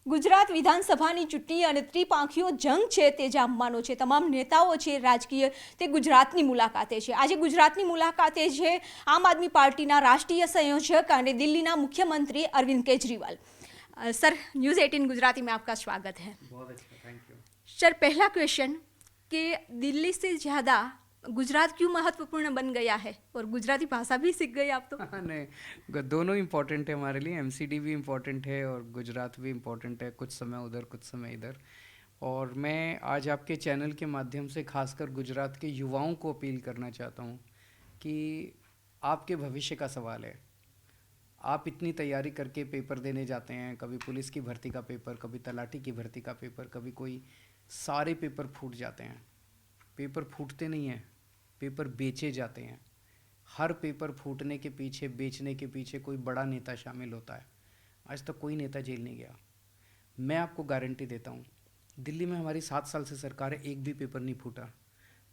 ગુજરાત વિધાનસભાની ચૂંટણી અને ત્રિપાંખીયો જંગ છે તે જામવાનો છે. તમામ નેતાઓ છે રાજકીય તે ગુજરાતની મુલાકાતે છે. આજે ગુજરાતની મુલાકાતે છે આમ આદમી પાર્ટીના રાષ્ટ્રીય સંયોજક અને દિલ્હીના मुख्यमंत्री अरविंद केजरीवाल. सर, न्यूज़ 18 गुजराती में आपका स्वागत है. बहुत अच्छा, थैंक यू. सर, पहला क्वेश्चन कि दिल्ली से ज़्यादा गुजरात क्यों महत्वपूर्ण बन गया है और गुजराती भाषा भी सीख गए आप तो? नहीं, दोनों इम्पोर्टेंट है हमारे लिए. एमसीडी भी इम्पोर्टेंट है और गुजरात भी इम्पोर्टेंट है. कुछ समय उधर कुछ समय इधर. और मैं आज आपके चैनल के माध्यम से खासकर गुजरात के युवाओं को अपील करना चाहता हूँ कि आपके भविष्य का सवाल है. आप इतनी तैयारी करके पेपर देने जाते हैं, कभी पुलिस की भर्ती का पेपर, कभी तलाटी की भर्ती का पेपर, कभी कोई, सारे पेपर फूट जाते हैं. पेपर फूटते नहीं हैं, पेपर बेचे जाते हैं. हर पेपर फूटने के पीछे, बेचने के पीछे कोई बड़ा नेता शामिल होता है. आज तक कोई नेता जेल नहीं गया. मैं आपको गारंटी देता हूँ, दिल्ली में हमारी 7 साल से सरकार है, एक भी पेपर नहीं फूटा.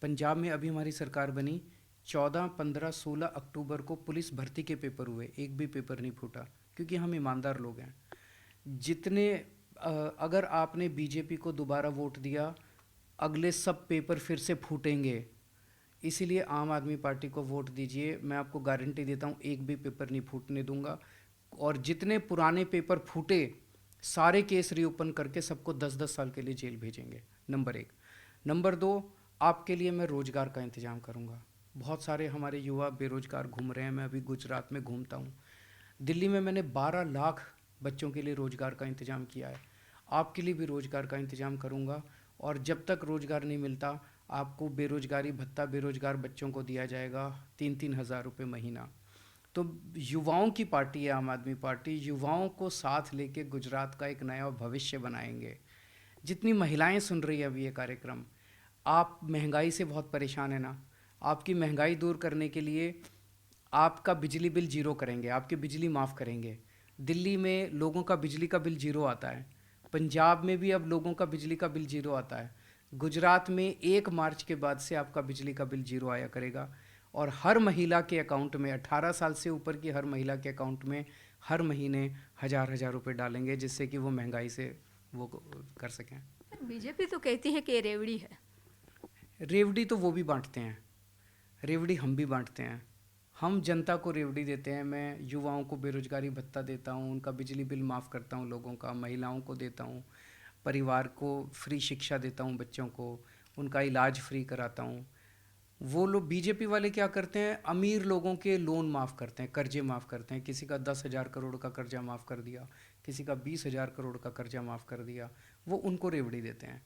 पंजाब में अभी हमारी सरकार बनी, 14, 15, 16 अक्टूबर को पुलिस भर्ती के पेपर हुए, एक भी पेपर नहीं फूटा, क्योंकि हम ईमानदार लोग हैं. जितने अगर आपने बीजेपी को दोबारा वोट दिया, अगले सब पेपर फिर से फूटेंगे. इसीलिए आम आदमी पार्टी को वोट दीजिए. मैं आपको गारंटी देता हूँ, एक भी पेपर नहीं फूटने दूंगा. और जितने पुराने पेपर फूटे, सारे केस रीओपन करके सबको 10-10 साल के लिए जेल भेजेंगे. नंबर 1. नंबर 2, आपके लिए मैं रोज़गार का इंतज़ाम करूँगा. बहुत सारे हमारे युवा बेरोजगार घूम रहे हैं. मैं अभी गुजरात में घूमता हूँ. दिल्ली में मैंने 12 लाख बच्चों के लिए रोज़गार का इंतज़ाम किया है. आपके लिए भी रोज़गार का इंतज़ाम करूँगा. और जब तक रोज़गार नहीं मिलता, आपको बेरोजगारी भत्ता बेरोजगार बच्चों को दिया जाएगा, 3-3 हज़ार रुपये महीना. तो युवाओं की पार्टी है आम आदमी पार्टी. युवाओं को साथ लेके गुजरात का एक नया भविष्य बनाएंगे. जितनी महिलाएं सुन रही है अभी ये कार्यक्रम, आप महंगाई से बहुत परेशान है ना, आपकी महंगाई दूर करने के लिए आपका बिजली बिल जीरो करेंगे, आपकी बिजली माफ़ करेंगे. दिल्ली में लोगों का बिजली का बिल जीरो आता है. पंजाब में भी अब लोगों का बिजली का बिल जीरो आता है. गुजरात में 1 मार्च के बाद से आपका बिजली का बिल जीरो आया करेगा. और हर महिला के अकाउंट में, 18 साल से ऊपर की हर महिला के अकाउंट में हर महीने 1000-1000 रुपये डालेंगे, जिससे कि वो महंगाई से वो कर सकें. बीजेपी तो कहती है कि ये रेवड़ी है. रेवड़ी तो वो भी बांटते हैं, रेवड़ी हम भी बांटते हैं. हम जनता को रेवड़ी देते हैं. मैं युवाओं को बेरोजगारी भत्ता देता हूँ, उनका बिजली बिल माफ़ करता हूँ लोगों का, महिलाओं को देता हूँ, परिवार को फ्री शिक्षा देता हूँ, बच्चों को उनका इलाज फ्री कराता हूँ. वो लोग बीजेपी वाले क्या करते हैं, अमीर लोगों के लोन माफ़ करते हैं, कर्जे माफ़ करते हैं. किसी का 10,000 करोड़ का कर्जा माफ़ कर दिया, किसी का 20,000 करोड़ का कर्जा माफ़ कर दिया. वो उनको रेवड़ी देते हैं.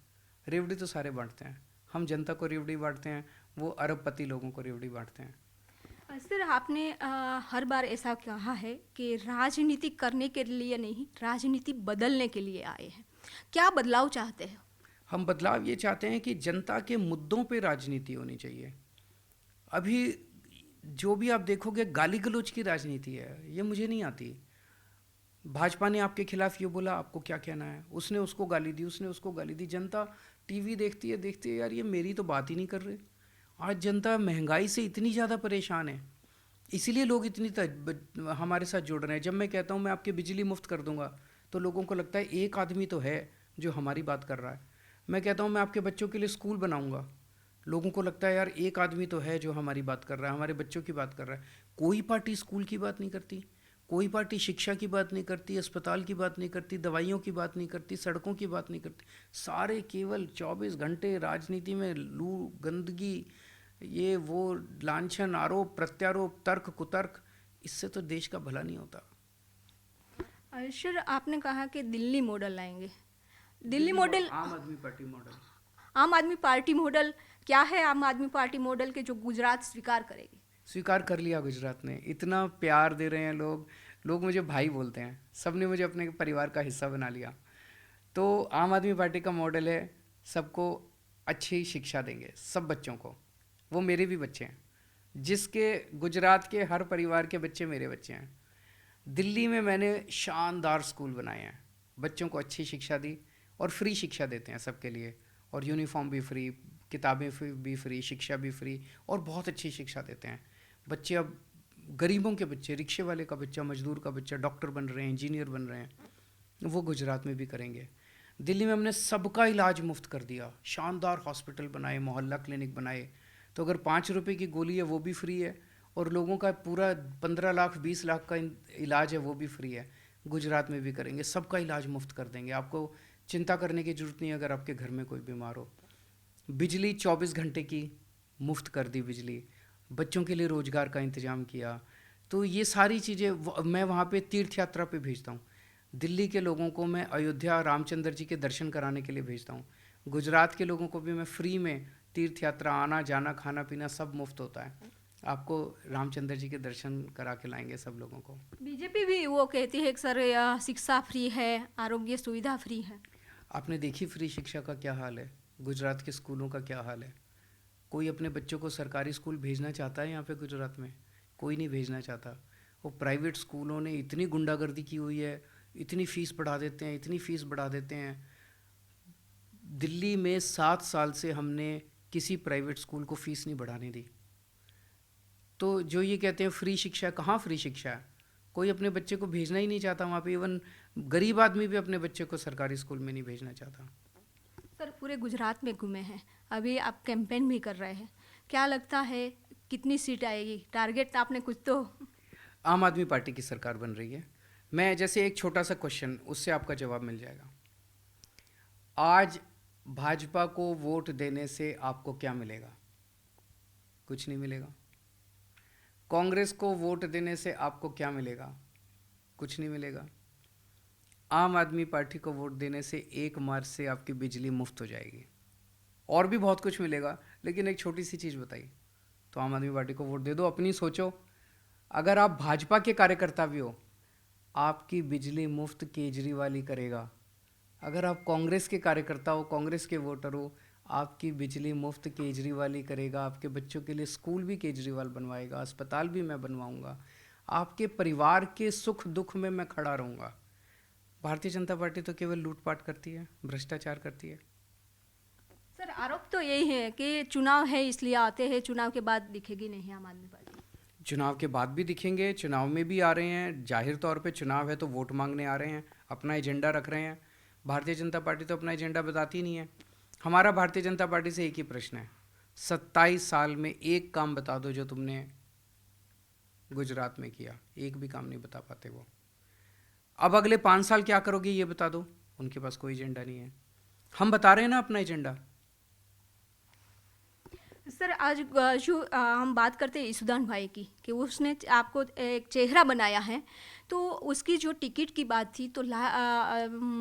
रेवड़ी तो सारे बांटते हैं. हम जनता को रेवड़ी बांटते हैं, वो अरबपति लोगों को रेवड़ी बांटते हैं. सर, आपने हर बार ऐसा कहा है कि राजनीति करने के लिए नहीं, राजनीति बदलने के लिए आए हैं. क्या बदलाव चाहते हैं? हम बदलाव ये चाहते हैं कि जनता के मुद्दों पे राजनीति होनी चाहिए. अभी जो भी आप देखोगे गाली गलौज की राजनीति है, ये मुझे नहीं आती. भाजपा ने आपके खिलाफ ये बोला, आपको क्या कहना है, उसने उसको गाली दी, उसने उसको गाली दी. जनता टीवी देखती है, यार ये मेरी तो बात ही नहीं कर रहे. आज जनता महंगाई से इतनी ज़्यादा परेशान है, इसीलिए लोग इतनी हमारे साथ जुड़ रहे हैं. जब मैं कहता हूँ मैं आपकी बिजली मुफ्त कर दूंगा, तो लोगों को लगता है एक आदमी तो है जो हमारी बात कर रहा है. मैं कहता हूँ मैं आपके बच्चों के लिए स्कूल बनाऊंगा, लोगों को लगता है यार एक आदमी तो है जो हमारी बात कर रहा है, हमारे बच्चों की बात कर रहा है. कोई पार्टी स्कूल की बात नहीं करती, कोई पार्टी शिक्षा की बात नहीं करती, अस्पताल की बात नहीं करती, दवाइयों की बात नहीं करती, सड़कों की बात नहीं करती. सारे केवल 24 घंटे राजनीति में लू गंदगी, ये वो लांछन, आरोप प्रत्यारोप, तर्क कुतर्क. इससे तो देश का भला नहीं होता. सर, आपने कहा कि दिल्ली मॉडल लाएंगे. दिल्ली मॉडल, आम आदमी पार्टी मॉडल. आम आदमी पार्टी मॉडल क्या है? आम आदमी पार्टी मॉडल के जो गुजरात स्वीकार करेगी. स्वीकार कर लिया गुजरात ने. इतना प्यार दे रहे हैं लोग, लोग मुझे भाई बोलते हैं. सब ने मुझे अपने परिवार का हिस्सा बना लिया. तो आम आदमी पार्टी का मॉडल है, सबको अच्छी शिक्षा देंगे, सब बच्चों को. वो मेरे भी बच्चे हैं, जिसके गुजरात के हर परिवार के बच्चे मेरे बच्चे हैं. दिल्ली में मैंने शानदार स्कूल बनाए हैं, बच्चों को अच्छी शिक्षा दी और फ्री शिक्षा देते हैं सबके लिए. और यूनिफॉर्म भी फ्री, किताबें भी फ्री, शिक्षा भी फ्री, और बहुत अच्छी शिक्षा देते हैं. बच्चे अब गरीबों के बच्चे, रिक्शे वाले का बच्चा, मजदूर का बच्चा डॉक्टर बन रहे हैं, इंजीनियर बन रहे हैं. वो गुजरात में भी करेंगे। दिल्ली में हमने सबका इलाज मुफ्त कर दिया, शानदार हॉस्पिटल बनाए, मोहल्ला क्लिनिक बनाए। तो अगर 5 रुपए की गोली है वो भी फ्री है, और लोगों का पूरा 15 लाख 20 लाख का इलाज है वो भी फ्री है। गुजरात में भी करेंगे, सबका इलाज मुफ्त कर देंगे। आपको चिंता करने की ज़रूरत नहीं है अगर आपके घर में कोई बीमार हो। बिजली 24 घंटे की मुफ्त कर दी बिजली, बच्चों के लिए रोज़गार का इंतज़ाम किया। तो ये सारी चीज़ें मैं वहाँ पे तीर्थ यात्रा पे भेजता हूँ। दिल्ली के लोगों को मैं अयोध्या रामचंद्र जी के दर्शन कराने के लिए भेजता हूँ। गुजरात के लोगों को भी मैं फ्री में तीर्थ यात्रा, आना जाना खाना पीना सब मुफ्त होता है। आपको रामचंद्र जी के दर्शन करा के लाएंगे सब लोगों को। बीजेपी भी वो कहती है कि सर शिक्षा फ्री है, आरोग्य सुविधा फ्री है। आपने देखी फ्री शिक्षा का क्या हाल है, गुजरात के स्कूलों का क्या हाल है? कोई अपने बच्चों को सरकारी स्कूल भेजना चाहता है यहाँ पे गुजरात में? कोई नहीं भेजना चाहता। वो प्राइवेट स्कूलों ने इतनी गुंडागर्दी की हुई है, इतनी फ़ीस बढ़ा देते हैं, इतनी फ़ीस बढ़ा देते हैं। दिल्ली में 7 साल से हमने किसी प्राइवेट स्कूल को फ़ीस नहीं बढ़ाने दी। तो जो ये कहते हैं फ्री शिक्षा, कहाँ फ्री शिक्षा है? कोई अपने बच्चे को भेजना ही नहीं चाहता वहाँ पे। इवन गरीब आदमी भी अपने बच्चे को सरकारी स्कूल में नहीं भेजना चाहता। सर पूरे गुजरात में घूमे हैं, अभी आप कैंपेन भी कर रहे हैं, क्या लगता है कितनी सीट आएगी? टारगेट आपने कुछ तो। आम आदमी पार्टी की सरकार बन रही है। मैं जैसे एक छोटा सा क्वेश्चन, उससे आपका जवाब मिल जाएगा। आज भाजपा को वोट देने से आपको क्या मिलेगा? कुछ नहीं मिलेगा। कांग्रेस को वोट देने से आपको क्या मिलेगा? कुछ नहीं मिलेगा। आम आदमी पार्टी को वोट देने से 1 मार्च से आपकी बिजली मुफ्त हो जाएगी। और भी बहुत कुछ मिलेगा, लेकिन एक छोटी सी चीज़ बताइए। तो आम आदमी पार्टी को वोट दे दो, अपनी सोचो। अगर आप भाजपा के कार्यकर्ता भी हो, आपकी बिजली मुफ्त केजरीवाल ही करेगा। अगर आप कांग्रेस के कार्यकर्ता हो, कांग्रेस के वोटर हो, आपकी बिजली मुफ्त केजरीवाल ही करेगा। आपके बच्चों के लिए स्कूल भी केजरीवाल बनवाएगा, अस्पताल भी मैं बनवाऊंगा। आपके परिवार के सुख दुख में मैं खड़ा रहूँगा। भारतीय जनता पार्टी तो केवल लूटपाट करती है, भ्रष्टाचार करती है। सर आरोप तो यही है कि चुनाव है इसलिए आते हैं, चुनाव के बाद दिखेगी नहीं आम आदमी पार्टी। चुनाव के बाद भी दिखेंगे, चुनाव में भी आ रहे हैं। जाहिर तौर पे चुनाव है तो वोट मांगने आ रहे हैं, अपना एजेंडा रख रहे हैं। भारतीय जनता पार्टी तो अपना एजेंडा बताती नहीं है। हमारा भारतीय जनता पार्टी से एक ही प्रश्न है, 27 साल में एक काम बता दो जो तुमने गुजरात में किया। एक भी काम नहीं बता पाते वो। अब अगले 5 साल क्या करोगे ये बता दो। उनके पास कोई एजेंडा नहीं है। हम बता रहे हैं ना अपना एजेंडा। सर आज जो हम बात करते हैं ईसुदान भाई की कि उसने आपको एक चेहरा बनाया है, तो उसकी जो टिकट की बात थी तो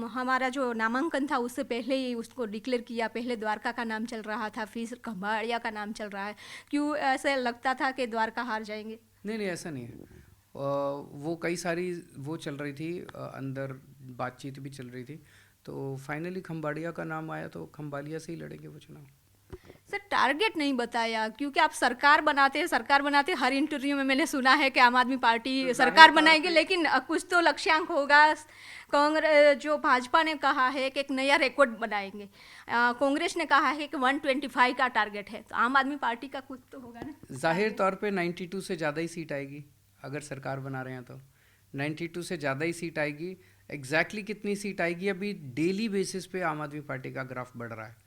हमारा जो नामांकन था उससे पहले ही उसको डिक्लेयर किया। पहले द्वारका का नाम चल रहा था, फिर खम्बाड़िया का नाम चल रहा है। क्यों ऐसा लगता था कि द्वारका हार जाएंगे? नहीं नहीं, ऐसा नहीं है। वो कई सारी वो चल रही थी, अंदर बातचीत भी चल रही थी। तो फाइनली खम्बाड़िया का नाम आया, तो खम्बालिया से ही लड़ेंगे वो चुनाव। सर टारगेट नहीं बताया, क्योंकि आप सरकार बनाते हैं, हर इंटरव्यू में मैंने सुना है कि आम आदमी पार्टी तो सरकार बनाएगी, लेकिन कुछ तो लक्ष्यांक होगा। कांग्रेस जो भाजपा ने कहा है कि एक नया रिकॉर्ड बनाएंगे, कांग्रेस ने कहा है कि 125 का टारगेट है, तो आम आदमी पार्टी का कुछ तो होगा ना। जाहिर तौर पे 92 से ज़्यादा ही सीट आएगी। अगर सरकार बना रहे हैं तो 92 से ज़्यादा ही सीट आएगी। एग्जैक्टली कितनी सीट आएगी अभी डेली बेसिस पे आम आदमी पार्टी का ग्राफ बढ़ रहा है।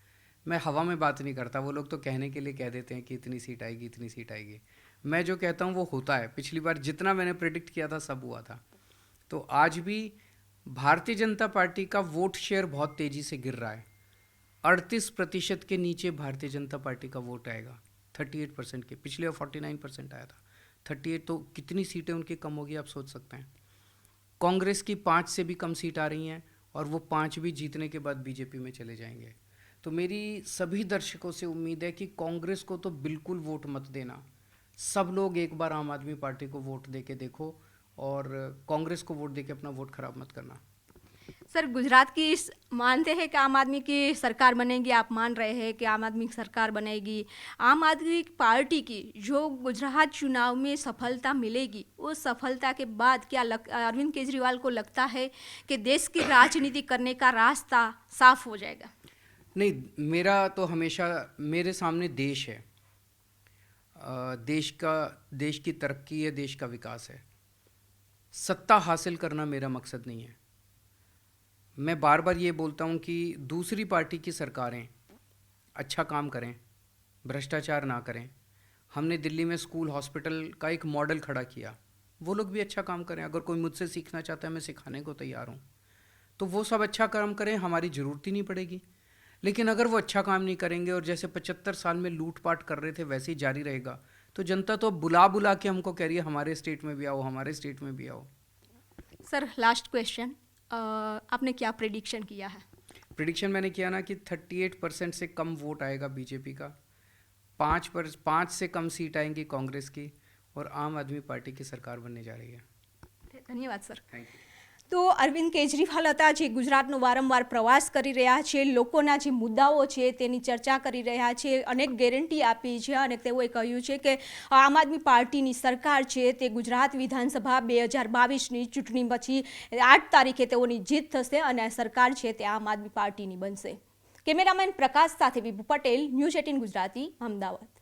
मैं हवा में बात नहीं करता। वो लोग तो कहने के लिए कह देते हैं कि इतनी सीट आएगी, इतनी सीट आएगी। मैं जो कहता हूँ वो होता है। पिछली बार जितना मैंने प्रेडिक्ट किया था सब हुआ था। तो आज भी भारतीय जनता पार्टी का वोट शेयर बहुत तेज़ी से गिर रहा है। 38% के नीचे भारतीय जनता पार्टी का वोट आएगा 38% के। पिछले 49% आया था। 38 तो कितनी सीटें उनकी कम होगी आप सोच सकते हैं। कांग्रेस की 5 से भी कम सीट आ रही हैं, और वो 5 भी जीतने के बाद बीजेपी में चले जाएंगे। तो मेरी सभी दर्शकों से उम्मीद है कि कांग्रेस को तो बिल्कुल वोट मत देना। सब लोग एक बार आम आदमी पार्टी को वोट दे के देखो, और कांग्रेस को वोट दे के अपना वोट खराब मत करना। सर गुजरात की मानते हैं कि आम आदमी की सरकार बनेगी, आप मान रहे हैं कि आम आदमी की सरकार बनेगी। आम आदमी पार्टी की जो गुजरात चुनाव में सफलता मिलेगी, उस सफलता के बाद क्या अरविंद केजरीवाल को लगता है कि देश की राजनीति करने का रास्ता साफ हो जाएगा? नहीं, मेरा तो हमेशा मेरे सामने देश है। देश की तरक्की है, देश का विकास है। सत्ता हासिल करना मेरा मकसद नहीं है। मैं बार बार ये बोलता हूँ कि दूसरी पार्टी की सरकारें अच्छा काम करें, भ्रष्टाचार ना करें। हमने दिल्ली में स्कूल हॉस्पिटल का एक मॉडल खड़ा किया, वो लोग भी अच्छा काम करें। अगर कोई मुझसे सीखना चाहता है, मैं सिखाने को तैयार हूँ। तो वो सब अच्छा काम करें, हमारी ज़रूरत ही नहीं पड़ेगी। लेकिन अगर वो अच्छा काम नहीं करेंगे और जैसे 75 साल में लूटपाट कर रहे थे वैसे ही जारी रहेगा, तो जनता तो अब बुला बुला के हमको कह रही है हमारे स्टेट में भी आओ, हमारे स्टेट में भी आओ। सर लास्ट क्वेश्चन, आपने क्या प्रेडिक्शन किया है? प्रिडिक्शन मैंने किया ना कि 38% से कम वोट आएगा बीजेपी का, 5 से कम सीट आएंगी कांग्रेस की, और आम आदमी पार्टी की सरकार बनने जा रही है। ધન્યવાદ સર. Thank you. તો અરવિંદ કેજરીવાલ હતા જે ગુજરાતનો વારંવાર પ્રવાસ કરી રહ્યા છે, લોકોના જે મુદ્દાઓ છે તેની ચર્ચા કરી રહ્યા છે, અનેક ગેરંટી આપી છે અને તેઓએ કહ્યું છે કે આમ આદમી પાર્ટીની સરકાર છે તે ગુજરાત વિધાનસભા 2022ની ચૂંટણી પછી 8 તારીખે તેઓની જીત થશે અને આ સરકાર છે તે આમ આદમી પાર્ટીની બનશે. કેમેરામેન પ્રકાશ સાથે વિભુ પટેલ, ન્યૂઝ 18 ગુજરાતી, અમદાવાદ.